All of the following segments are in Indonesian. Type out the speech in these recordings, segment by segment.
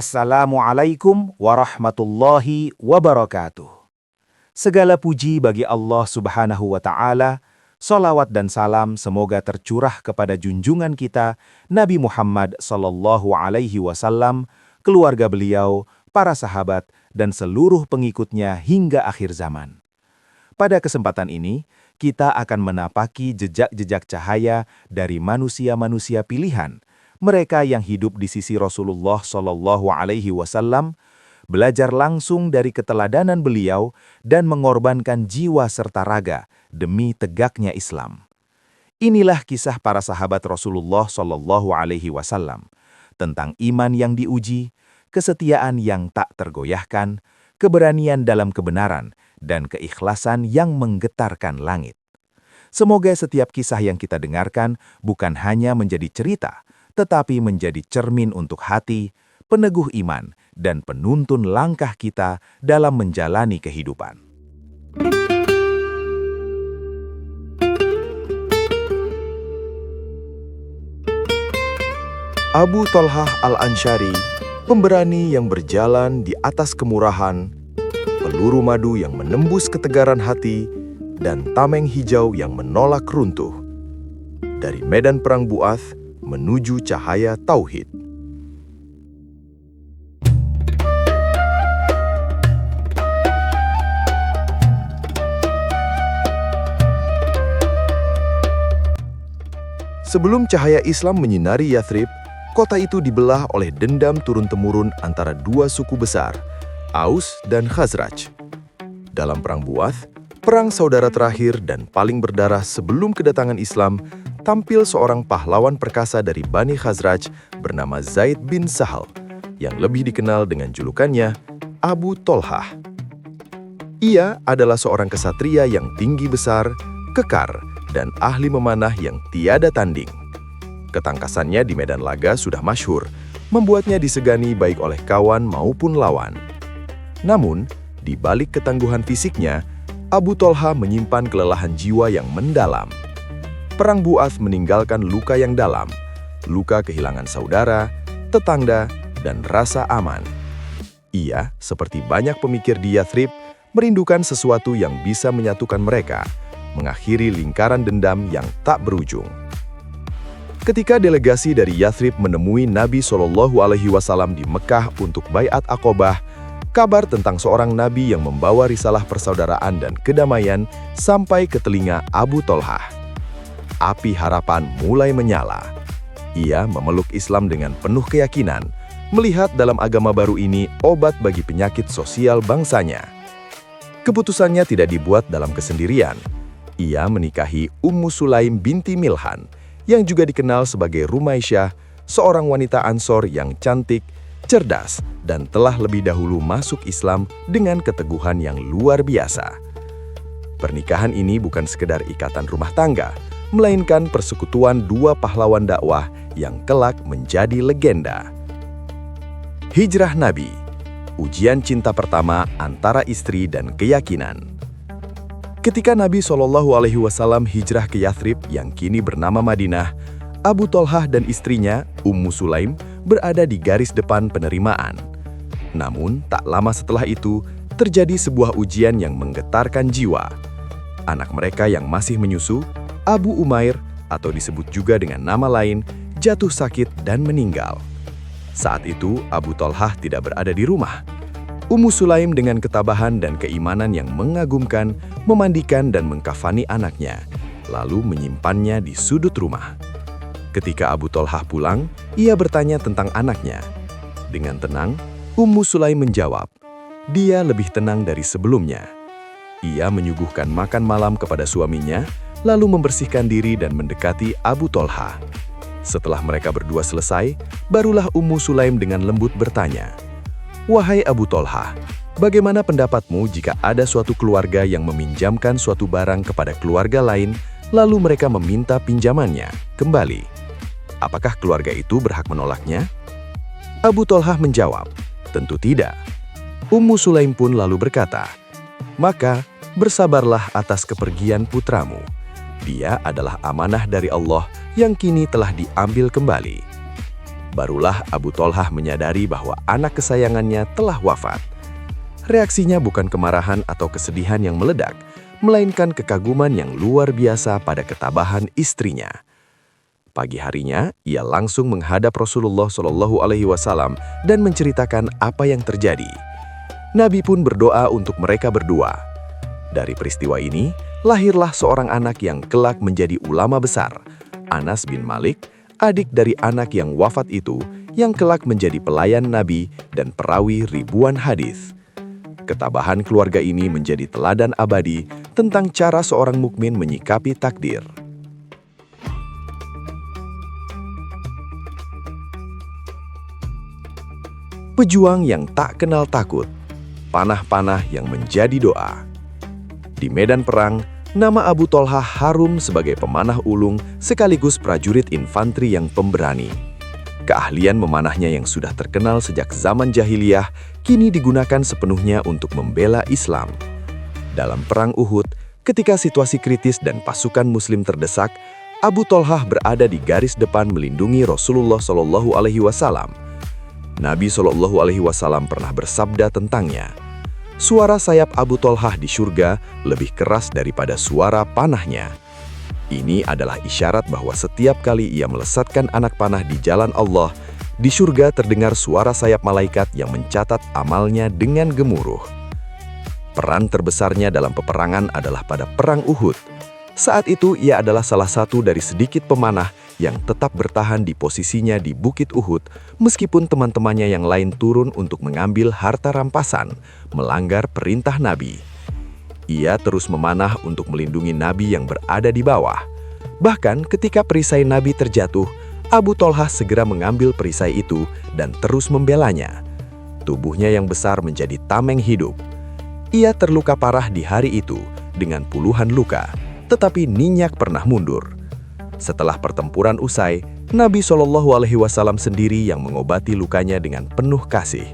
Assalamualaikum warahmatullahi wabarakatuh. Segala puji bagi Allah Subhanahu wa Ta'ala, salawat dan salam semoga tercurah kepada junjungan kita Nabi Muhammad sallallahu alaihi wasallam, keluarga beliau, para sahabat dan seluruh pengikutnya hingga akhir zaman. Pada kesempatan ini, kita akan menapaki jejak-jejak cahaya dari manusia-manusia pilihan, mereka yang hidup di sisi Rasulullah Shallallahu Alaihi Wasallam, belajar langsung dari keteladanan beliau dan mengorbankan jiwa serta raga demi tegaknya Islam. Inilah kisah para sahabat Rasulullah Shallallahu Alaihi Wasallam tentang iman yang diuji, kesetiaan yang tak tergoyahkan, keberanian dalam kebenaran, dan keikhlasan yang menggetarkan langit. Semoga setiap kisah yang kita dengarkan bukan hanya menjadi cerita, tetapi menjadi cermin untuk hati, peneguh iman, dan penuntun langkah kita dalam menjalani kehidupan. Abu Thalhah Al-Ansyari, pemberani yang berjalan di atas kemurahan, peluru madu yang menembus ketegaran hati, dan tameng hijau yang menolak runtuh. Dari medan perang Bu'ath menuju cahaya Tauhid. Sebelum cahaya Islam menyinari Yathrib, kota itu dibelah oleh dendam turun-temurun antara dua suku besar, Aus dan Khazraj. Dalam perang Bu'ath, perang saudara terakhir dan paling berdarah sebelum kedatangan Islam, tampil seorang pahlawan perkasa dari Bani Khazraj bernama Zaid bin Sahal, yang lebih dikenal dengan julukannya Abu Thalhah. Ia adalah seorang kesatria yang tinggi besar, kekar, dan ahli memanah yang tiada tanding. Ketangkasannya di medan laga sudah masyhur, membuatnya disegani baik oleh kawan maupun lawan. Namun, di balik ketangguhan fisiknya, Abu Thalhah menyimpan kelelahan jiwa yang mendalam. Perang Bu'ath meninggalkan luka yang dalam, luka kehilangan saudara, tetangga, dan rasa aman. Ia, seperti banyak pemikir di Yathrib, merindukan sesuatu yang bisa menyatukan mereka, mengakhiri lingkaran dendam yang tak berujung. Ketika delegasi dari Yathrib menemui Nabi Shallallahu Alaihi Wasallam di Mekah untuk Baiat Aqobah, kabar tentang seorang nabi yang membawa risalah persaudaraan dan kedamaian sampai ke telinga Abu Thalhah. Api harapan mulai menyala. Ia memeluk Islam dengan penuh keyakinan, melihat dalam agama baru ini obat bagi penyakit sosial bangsanya. Keputusannya tidak dibuat dalam kesendirian. Ia menikahi Ummu Sulaim binti Milhan, yang juga dikenal sebagai Rumaisyah, seorang wanita Ansor yang cantik, cerdas, dan telah lebih dahulu masuk Islam dengan keteguhan yang luar biasa. Pernikahan ini bukan sekedar ikatan rumah tangga, melainkan persekutuan dua pahlawan dakwah yang kelak menjadi legenda. Hijrah Nabi, ujian cinta pertama antara istri dan keyakinan. Ketika Nabi Shallallahu Alaihi Wasallam hijrah ke Yathrib yang kini bernama Madinah, Abu Thalhah dan istrinya, Ummu Sulaim, berada di garis depan penerimaan. Namun, tak lama setelah itu, terjadi sebuah ujian yang menggetarkan jiwa. Anak mereka yang masih menyusu, Abu Umair, atau disebut juga dengan nama lain, jatuh sakit dan meninggal. Saat itu, Abu Thalhah tidak berada di rumah. Ummu Sulaim dengan ketabahan dan keimanan yang mengagumkan, memandikan dan mengkafani anaknya, lalu menyimpannya di sudut rumah. Ketika Abu Thalhah pulang, ia bertanya tentang anaknya. Dengan tenang, Ummu Sulaim menjawab, dia lebih tenang dari sebelumnya. Ia menyuguhkan makan malam kepada suaminya, lalu membersihkan diri dan mendekati Abu Thalhah. Setelah mereka berdua selesai, barulah Ummu Sulaim dengan lembut bertanya, "Wahai Abu Thalhah, bagaimana pendapatmu jika ada suatu keluarga yang meminjamkan suatu barang kepada keluarga lain, lalu mereka meminta pinjamannya kembali? Apakah keluarga itu berhak menolaknya?" Abu Thalhah menjawab, "Tentu tidak." Ummu Sulaim pun lalu berkata, "Maka bersabarlah atas kepergian putramu. Dia adalah amanah dari Allah yang kini telah diambil kembali." Barulah Abu Tolhah menyadari bahwa anak kesayangannya telah wafat. Reaksinya bukan kemarahan atau kesedihan yang meledak, melainkan kekaguman yang luar biasa pada ketabahan istrinya. Pagi harinya, ia langsung menghadap Rasulullah SAW dan menceritakan apa yang terjadi. Nabi pun berdoa untuk mereka berdua. Dari peristiwa ini, lahirlah seorang anak yang kelak menjadi ulama besar, Anas bin Malik, adik dari anak yang wafat itu, yang kelak menjadi pelayan Nabi dan perawi ribuan hadis. Ketabahan keluarga ini menjadi teladan abadi tentang cara seorang mukmin menyikapi takdir. Pejuang yang tak kenal takut, panah-panah yang menjadi doa. Di medan perang, nama Abu Tolhah harum sebagai pemanah ulung sekaligus prajurit infanteri yang pemberani. Keahlian memanahnya yang sudah terkenal sejak zaman jahiliyah kini digunakan sepenuhnya untuk membela Islam. Dalam Perang Uhud, ketika situasi kritis dan pasukan Muslim terdesak, Abu Tolhah berada di garis depan melindungi Rasulullah SAW. Nabi SAW pernah bersabda tentangnya, "Suara sayap Abu Tolhah di surga lebih keras daripada suara panahnya." Ini adalah isyarat bahwa setiap kali ia melesatkan anak panah di jalan Allah, di surga terdengar suara sayap malaikat yang mencatat amalnya dengan gemuruh. Peran terbesarnya dalam peperangan adalah pada Perang Uhud. Saat itu ia adalah salah satu dari sedikit pemanah yang tetap bertahan di posisinya di Bukit Uhud, meskipun teman-temannya yang lain turun untuk mengambil harta rampasan, melanggar perintah Nabi. Ia terus memanah untuk melindungi Nabi yang berada di bawah. Bahkan ketika perisai Nabi terjatuh, Abu Tolhah segera mengambil perisai itu dan terus membelanya. Tubuhnya yang besar menjadi tameng hidup. Ia terluka parah di hari itu dengan puluhan luka, tetapi Ninyak pernah mundur. Setelah pertempuran usai, Nabi SAW sendiri yang mengobati lukanya dengan penuh kasih,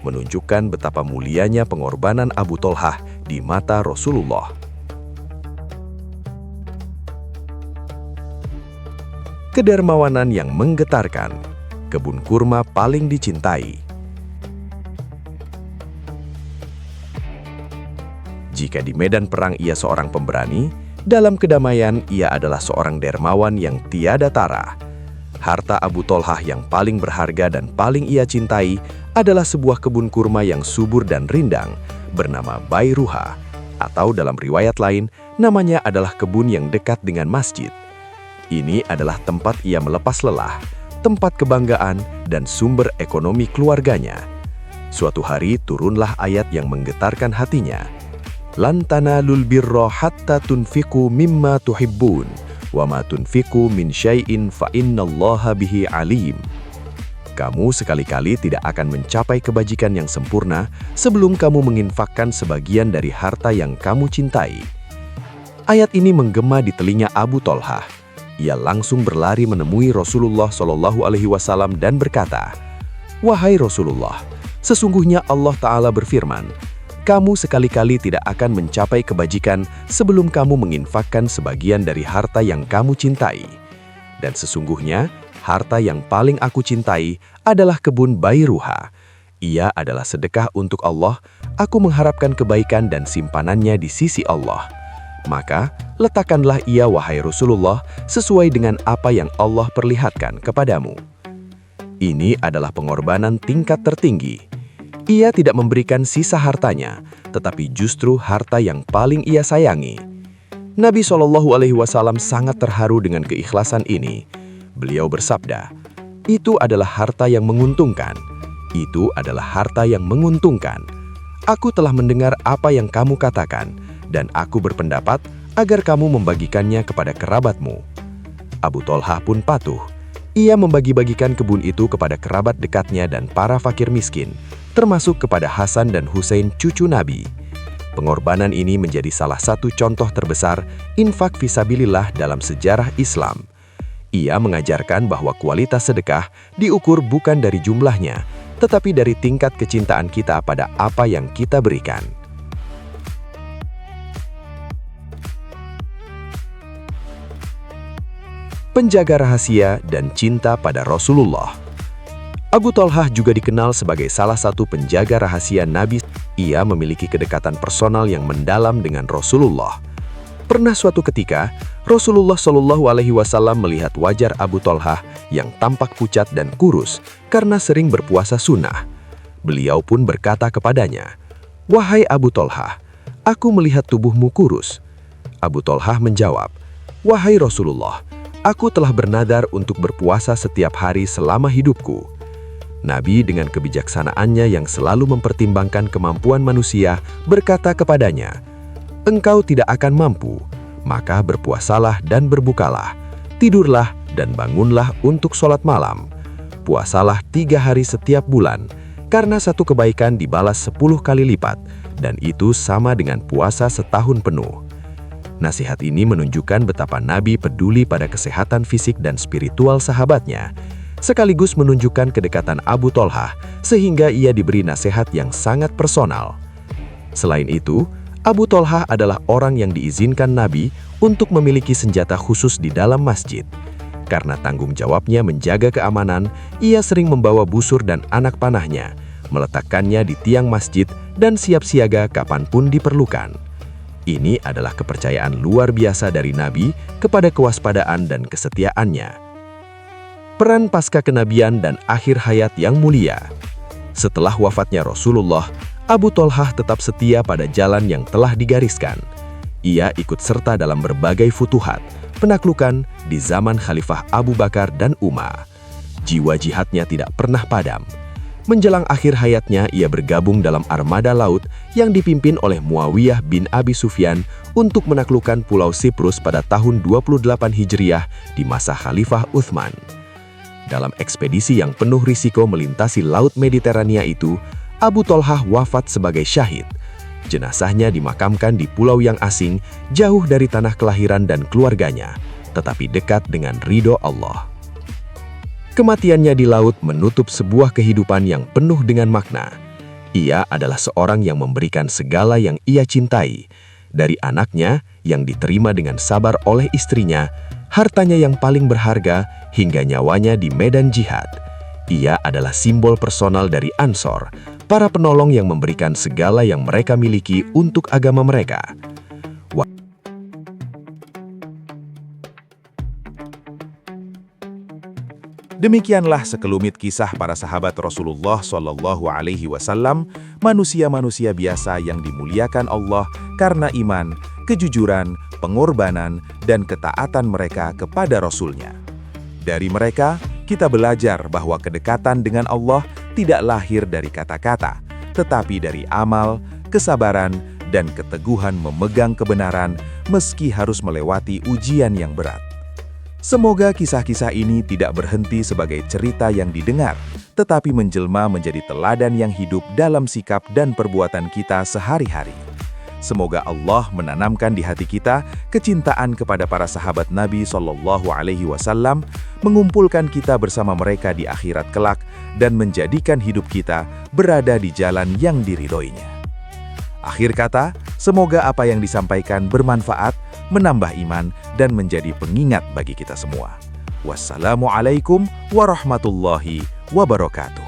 menunjukkan betapa mulianya pengorbanan Abu Tolhah di mata Rasulullah. Kedermawanan yang menggetarkan, kebun kurma paling dicintai. Jika di medan perang ia seorang pemberani, dalam kedamaian ia adalah seorang dermawan yang tiada tara. Harta Abu Tolhah yang paling berharga dan paling ia cintai adalah sebuah kebun kurma yang subur dan rindang, bernama Bairuha, atau dalam riwayat lain, namanya adalah kebun yang dekat dengan masjid. Ini adalah tempat ia melepas lelah, tempat kebanggaan dan sumber ekonomi keluarganya. Suatu hari turunlah ayat yang menggetarkan hatinya. Lan tanalul birra hatta tunfiqu mimma tuhibbun, wa ma tunfiqu min syai'in fa innallaha bihi alim. Kamu sekali-kali tidak akan mencapai kebajikan yang sempurna sebelum kamu menginfakkan sebagian dari harta yang kamu cintai. Ayat ini menggema di telinga Abu Tolhah. Ia langsung berlari menemui Rasulullah SAW dan berkata, "Wahai Rasulullah, sesungguhnya Allah Ta'ala berfirman, kamu sekali-kali tidak akan mencapai kebajikan sebelum kamu menginfakkan sebagian dari harta yang kamu cintai. Dan sesungguhnya, harta yang paling aku cintai adalah kebun Bairuha. Ia adalah sedekah untuk Allah, aku mengharapkan kebaikan dan simpanannya di sisi Allah. Maka, letakkanlah ia wahai Rasulullah sesuai dengan apa yang Allah perlihatkan kepadamu." Ini adalah pengorbanan tingkat tertinggi. Ia tidak memberikan sisa hartanya, tetapi justru harta yang paling ia sayangi. Nabi SAW sangat terharu dengan keikhlasan ini. Beliau bersabda, "Itu adalah harta yang menguntungkan. Itu adalah harta yang menguntungkan. Aku telah mendengar apa yang kamu katakan, dan aku berpendapat agar kamu membagikannya kepada kerabatmu." Abu Tolhah pun patuh. Ia membagi-bagikan kebun itu kepada kerabat dekatnya dan para fakir miskin, termasuk kepada Hasan dan Husain cucu Nabi. Pengorbanan ini menjadi salah satu contoh terbesar infak fisabilillah dalam sejarah Islam. Ia mengajarkan bahwa kualitas sedekah diukur bukan dari jumlahnya, tetapi dari tingkat kecintaan kita pada apa yang kita berikan. Penjaga rahasia dan cinta pada Rasulullah. Abu Thalhah juga dikenal sebagai salah satu penjaga rahasia Nabi. Ia memiliki kedekatan personal yang mendalam dengan Rasulullah. Pernah suatu ketika, Rasulullah Shallallahu Alaihi Wasallam melihat wajah Abu Thalhah yang tampak pucat dan kurus karena sering berpuasa sunnah. Beliau pun berkata kepadanya, "Wahai Abu Thalhah, aku melihat tubuhmu kurus." Abu Thalhah menjawab, "Wahai Rasulullah, aku telah bernadar untuk berpuasa setiap hari selama hidupku." Nabi dengan kebijaksanaannya yang selalu mempertimbangkan kemampuan manusia berkata kepadanya, "Engkau tidak akan mampu, maka berpuasalah dan berbukalah, tidurlah dan bangunlah untuk sholat malam. Puasalah 3 hari setiap bulan, karena satu kebaikan dibalas 10 kali lipat, dan itu sama dengan puasa setahun penuh." Nasihat ini menunjukkan betapa Nabi peduli pada kesehatan fisik dan spiritual sahabatnya, sekaligus menunjukkan kedekatan Abu Thalhah sehingga ia diberi nasihat yang sangat personal. Selain itu, Abu Thalhah adalah orang yang diizinkan Nabi untuk memiliki senjata khusus di dalam masjid. Karena tanggung jawabnya menjaga keamanan, ia sering membawa busur dan anak panahnya, meletakkannya di tiang masjid dan siap siaga kapanpun diperlukan. Ini adalah kepercayaan luar biasa dari Nabi kepada kewaspadaan dan kesetiaannya. Peran pasca kenabian dan akhir hayat yang mulia. Setelah wafatnya Rasulullah, Abu Thalhah tetap setia pada jalan yang telah digariskan. Ia ikut serta dalam berbagai futuhat, penaklukan di zaman Khalifah Abu Bakar dan Umar. Jiwa jihadnya tidak pernah padam. Menjelang akhir hayatnya, ia bergabung dalam armada laut yang dipimpin oleh Muawiyah bin Abi Sufyan untuk menaklukkan Pulau Siprus pada tahun 28 Hijriah di masa Khalifah Utsman. Dalam ekspedisi yang penuh risiko melintasi Laut Mediterania itu, Abu Thalhah wafat sebagai syahid. Jenazahnya dimakamkan di pulau yang asing, jauh dari tanah kelahiran dan keluarganya, tetapi dekat dengan ridho Allah. Kematiannya di laut menutup sebuah kehidupan yang penuh dengan makna. Ia adalah seorang yang memberikan segala yang ia cintai, dari anaknya yang diterima dengan sabar oleh istrinya, hartanya yang paling berharga, hingga nyawanya di medan jihad. Ia adalah simbol personal dari Ansor, para penolong yang memberikan segala yang mereka miliki untuk agama mereka. Demikianlah sekelumit kisah para sahabat Rasulullah Shallallahu Alaihi Wasallam, manusia-manusia biasa yang dimuliakan Allah karena iman, kejujuran, pengorbanan, dan ketaatan mereka kepada Rasul-Nya. Dari mereka, kita belajar bahwa kedekatan dengan Allah tidak lahir dari kata-kata, tetapi dari amal, kesabaran, dan keteguhan memegang kebenaran meski harus melewati ujian yang berat. Semoga kisah-kisah ini tidak berhenti sebagai cerita yang didengar, tetapi menjelma menjadi teladan yang hidup dalam sikap dan perbuatan kita sehari-hari. Semoga Allah menanamkan di hati kita kecintaan kepada para sahabat Nabi Shallallahu Alaihi Wasallam, mengumpulkan kita bersama mereka di akhirat kelak, dan menjadikan hidup kita berada di jalan yang diridhoinya. Akhir kata, semoga apa yang disampaikan bermanfaat, menambah iman, dan menjadi pengingat bagi kita semua. Wassalamualaikum warahmatullahi wabarakatuh.